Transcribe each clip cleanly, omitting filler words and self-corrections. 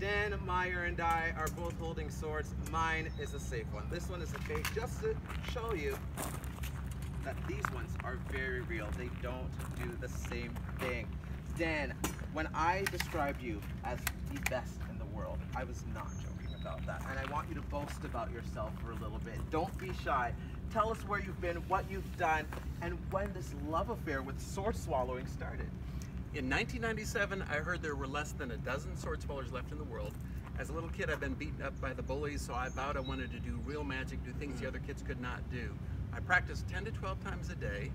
Dan Meyer and I are both holding swords. Mine is a safe one. This one is a fake, just to show you that these ones are very real. They don't do the same thing. Dan, when I described you as the best in the world, I was not joking about that. And I want you to boast about yourself for a little bit. Don't be shy. Tell us where you've been, what you've done, and when this love affair with sword swallowing started. In 1997, I heard there were less than a dozen sword swallowers left in the world. As a little kid, I've been beaten up by the bullies, so I vowed I wanted to do real magic, do things the other kids could not do. I practiced 10 to 12 times a day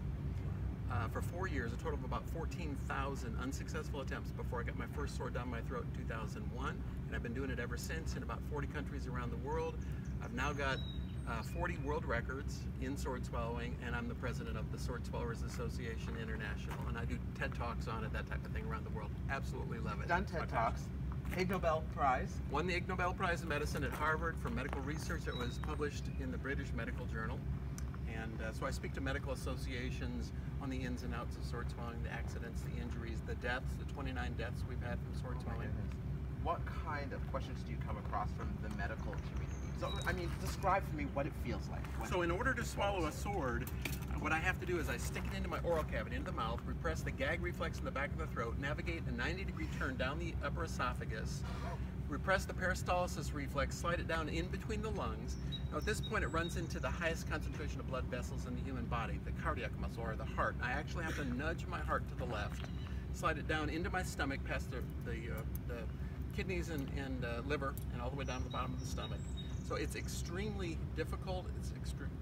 for 4 years, a total of about 14,000 unsuccessful attempts before I got my first sword down my throat in 2001. And I've been doing it ever since in about 40 countries around the world. I've now got 40 world records in sword swallowing, and I'm the president of the Sword Swallowers Association International, and I do TED Talks on it, that type of thing around the world. Absolutely love it. Done TED Talks. Ig Nobel Prize. Won the Ig Nobel Prize in Medicine at Harvard for medical research that was published in the British Medical Journal. And so I speak to medical associations on the ins and outs of sword swallowing, the accidents, the injuries, the deaths, the 29 deaths we've had from sword swallowing. What kind of questions do you come across from the medical community? So, I mean, describe for me what it feels like. So in order to swallow a sword, what I have to do is I stick it into my oral cavity, into the mouth, repress the gag reflex in the back of the throat, navigate a 90-degree turn down the upper esophagus, repress the peristalsis reflex, slide it down in between the lungs. Now at this point it runs into the highest concentration of blood vessels in the human body, the cardiac muscle, or the heart. I actually have to nudge my heart to the left, slide it down into my stomach past the kidneys and liver, and all the way down to the bottom of the stomach. So it's extremely difficult, it's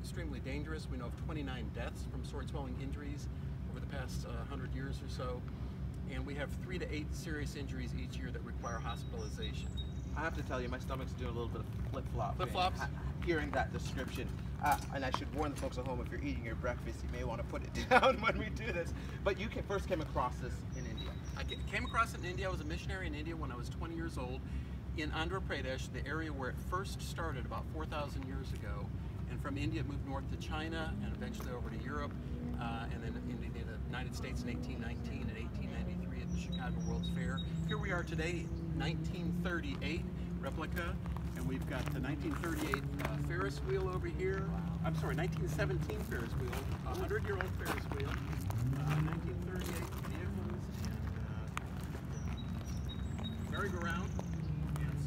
extremely dangerous. We know of 29 deaths from sword swallowing injuries over the past 100 years or so. And we have 3 to 8 serious injuries each year that require hospitalization. I have to tell you, my stomach's doing a little bit of flip-flop. Flip-flops? Hearing that description. And I should warn the folks at home, if you're eating your breakfast, you may want to put it down when we do this. But you first came across this in India. I came across it in India. I was a missionary in India when I was 20 years old. In Andhra Pradesh, the area where it first started about 4,000 years ago. And from India it moved north to China and eventually over to Europe, and then into the United States in 1819 and 1893 at the Chicago World's Fair. Here we are today, 1938 replica, and we've got the 1938 Ferris wheel over here. I'm sorry, 1917 Ferris wheel, a 100-year-old Ferris wheel, 1938 vehicles, and merry-go-round.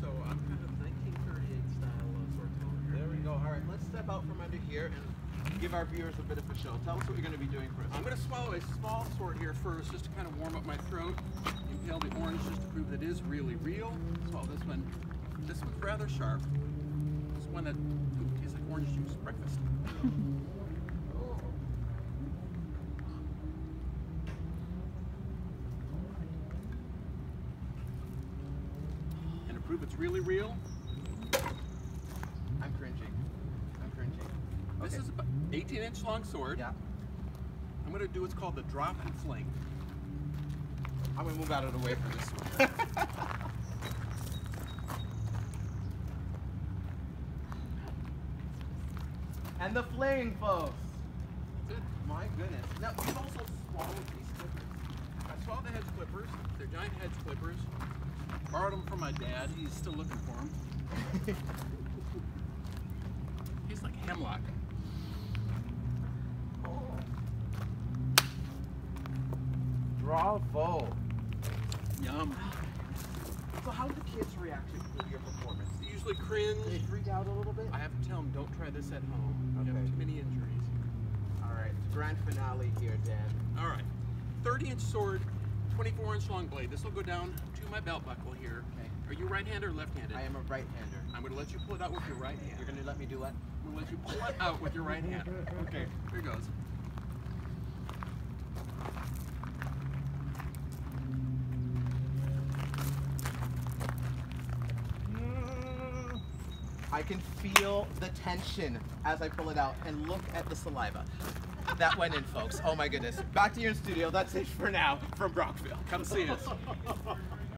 So I'm kind of 1938 style sword swallower. There we go. All right, let's step out from under here and give our viewers a bit of a show. Tell us what you're going to be doing first. I'm going to swallow a small sword here first, just to kind of warm up my throat. Inhale the orange just to prove that it is really real. Swallow this one. This one's rather sharp. This one that tastes like orange juice breakfast. Prove it's really real. I'm cringing. I'm cringing. This is about 18-inch long sword. Yeah. I'm going to do what's called the drop and fling. I'm going to move out of the way for this one. And the fling, folks. Good. My goodness. Now, you've also swallowed these clippers. I swallowed the hedge clippers. They're giant hedge clippers. Borrowed them from my dad. He's still looking for them. Tastes like hemlock. Bravo. Yum. So how do the kids react to your performance? They usually cringe. They freak out a little bit? I have to tell them, don't try this at home. Okay. You have too many injuries. All right, grand finale here, Dan. All right. 30-inch sword, 24-inch long blade. This will go down to my belt buckle here. Okay. Are you right-handed or left-handed? I am a right-hander. I'm going to let you pull it out with your right hand. You're going to let me do what? I'm going to let you pull it out with your right hand. Okay. Here goes. I can feel the tension as I pull it out, and look at the saliva that went in, folks. Oh my goodness. Back to your studio. That's it for now from Brockville. Come see us.